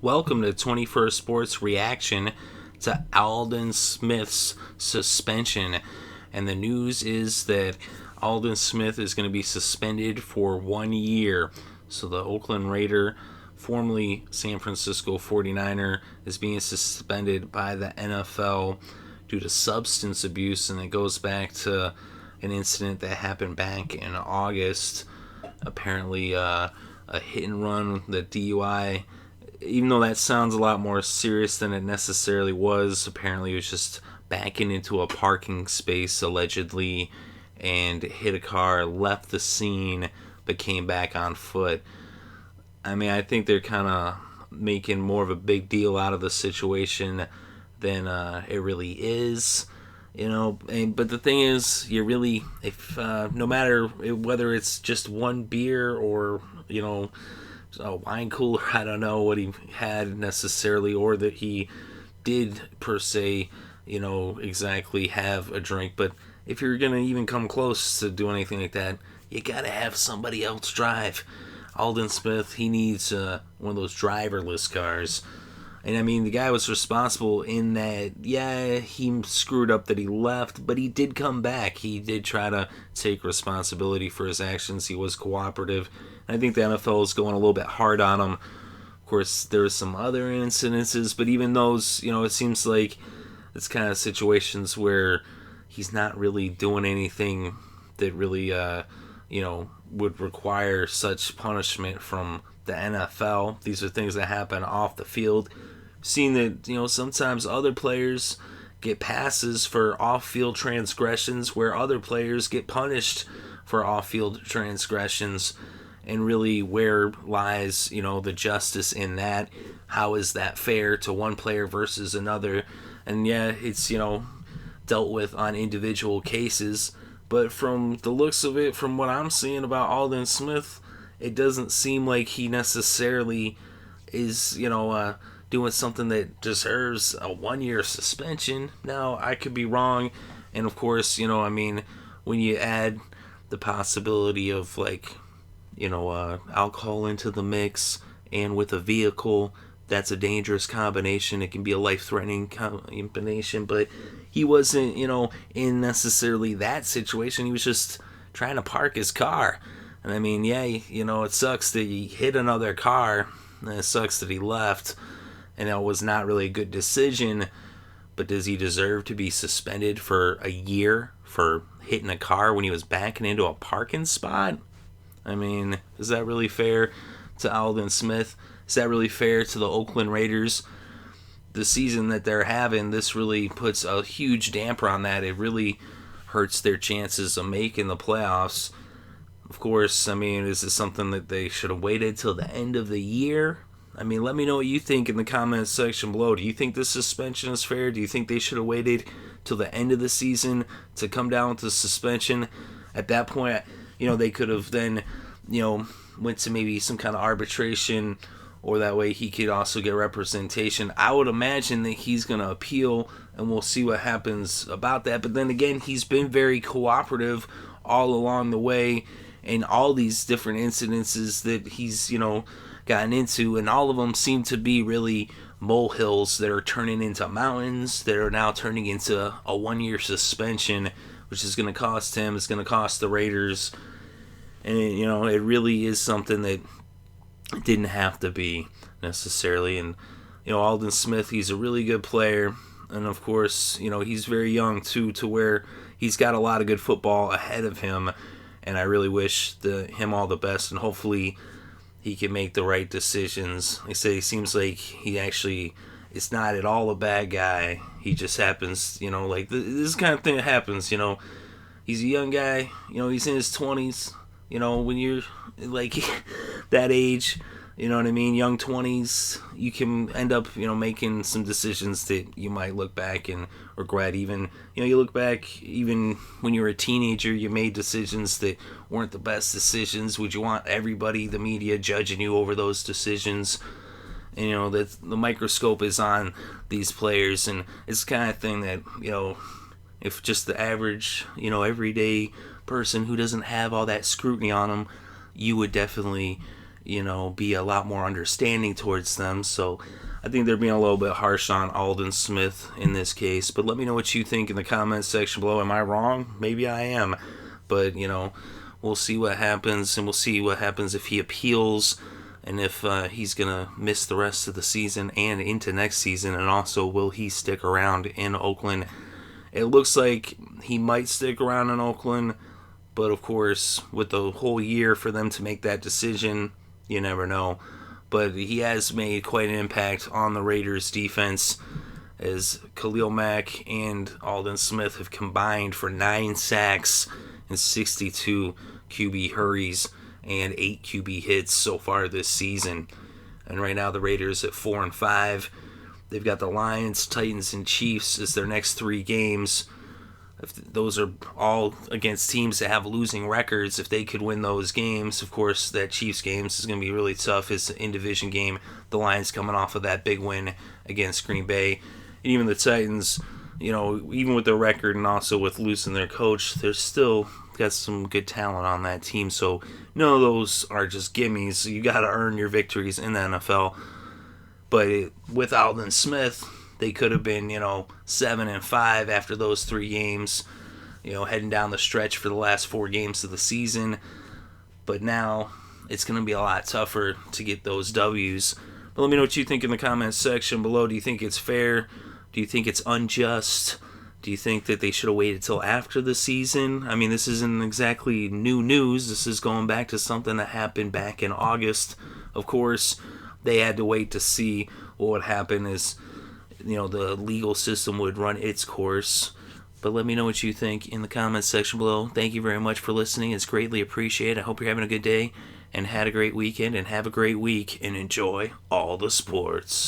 Welcome to 21st Sports reaction to Aldon Smith's suspension. And the news is that Aldon Smith is going to be suspended for 1 year. So the Oakland Raider, formerly San Francisco 49er, is being suspended by the NFL due to substance abuse. And it goes back to an incident that happened back in August. Apparently a hit and run, the DUI. Even though that sounds a lot more serious than it necessarily was, apparently it was just backing into a parking space, allegedly, and hit a car, left the scene, but came back on foot. I mean, I think they're kind of making more of a big deal out of the situation than it really is. But the thing is, you really, if no matter whether it's just one beer or, a wine cooler, I don't know what he had necessarily, or that he did per se, exactly have a drink. But if you're going to even come close to doing anything like that, you got to have somebody else drive. Aldon Smith, he needs one of those driverless cars. And I mean, the guy was responsible in that, yeah, he screwed up that he left, but he did come back. He did try to take responsibility for his actions. He was cooperative. And I think the NFL is going a little bit hard on him. Of course, there were some other incidences, but even those, it seems like it's kind of situations where he's not really doing anything that really, would require such punishment from the NFL. These are things that happen off the field. Seen that, sometimes other players get passes for off-field transgressions where other players get punished for off-field transgressions, and really where lies, the justice in that. How is that fair to one player versus another? And yeah, it's, dealt with on individual cases, but from the looks of it, from what I'm seeing about Aldon Smith, it doesn't seem like he necessarily is, doing something that deserves a 1 year suspension. Now, I could be wrong, and of course, when you add the possibility of alcohol into the mix and with a vehicle, that's a dangerous combination. It can be a life-threatening combination, but he wasn't, in necessarily that situation. He was just trying to park his car. And I mean, yeah, it sucks that he hit another car, and it sucks that he left, and it was not really a good decision. But does he deserve to be suspended for a year for hitting a car when he was backing into a parking spot? I mean, is that really fair to Aldon Smith? Is that really fair to the Oakland Raiders? The season that they're having, this really puts a huge damper on that. It really hurts their chances of making the playoffs. Of course, I mean, is this something that they should have waited till the end of the year? I mean, let me know what you think in the comments section below. Do you think this suspension is fair? Do you think they should have waited till the end of the season to come down with the suspension? At that point, they could have then, went to maybe some kind of arbitration, or that way he could also get representation. I would imagine that he's going to appeal, and we'll see what happens about that. But then again, he's been very cooperative all along the way in all these different incidences that he's, gotten into, and all of them seem to be really molehills that are turning into mountains, that are now turning into a 1 year suspension, which is going to cost him, it's going to cost the Raiders. And it really is something that didn't have to be necessarily. And Aldon Smith, he's a really good player, and of course, he's very young too, to where he's got a lot of good football ahead of him, and I really wish him all the best, and hopefully he can make the right decisions. Like I say, he seems like he actually is not at all a bad guy. He just happens, this kind of thing that happens, he's a young guy, he's in his 20s, when you're like that age, you know what I mean, young 20s, you can end up, making some decisions that you might look back and regret. Even, you look back, even when you were a teenager, you made decisions that weren't the best decisions. Would you want everybody, the media, judging you over those decisions? And, that the microscope is on these players, and it's the kind of thing that, if just the average, everyday person who doesn't have all that scrutiny on them, you would definitely be a lot more understanding towards them. So I think they're being a little bit harsh on Aldon Smith in this case. But let me know what you think in the comments section below. Am I wrong? Maybe I am. But, we'll see what happens, and we'll see what happens if he appeals, and if he's going to miss the rest of the season and into next season, and also will he stick around in Oakland. It looks like he might stick around in Oakland, but of course, with the whole year for them to make that decision, you never know. But he has made quite an impact on the Raiders defense, as Khalil Mack and Aldon Smith have combined for 9 sacks and 62 QB hurries and 8 QB hits so far this season. And right now the Raiders at 4-5. They've got the Lions, Titans, and Chiefs as their next 3 games. If those are all against teams that have losing records, if they could win those games, of course, that Chiefs game is going to be really tough. It's an in-division game. The Lions coming off of that big win against Green Bay. And even the Titans, even with their record and also with losing their coach, they're still got some good talent on that team. So none of those are just gimmies. You got to earn your victories in the NFL. But with Aldon Smith, they could have been, 7-5 after those 3 games, heading down the stretch for the last 4 games of the season. But now it's going to be a lot tougher to get those W's. But let me know what you think in the comments section below. Do you think it's fair? Do you think it's unjust? Do you think that they should have waited till after the season? I mean, this isn't exactly new news. This is going back to something that happened back in August. Of course, they had to wait to see what would happen as, the legal system would run its course. But let me know what you think in the comments section below. Thank you very much for listening. It's greatly appreciated. I hope you're having a good day and had a great weekend, and have a great week, and enjoy all the sports.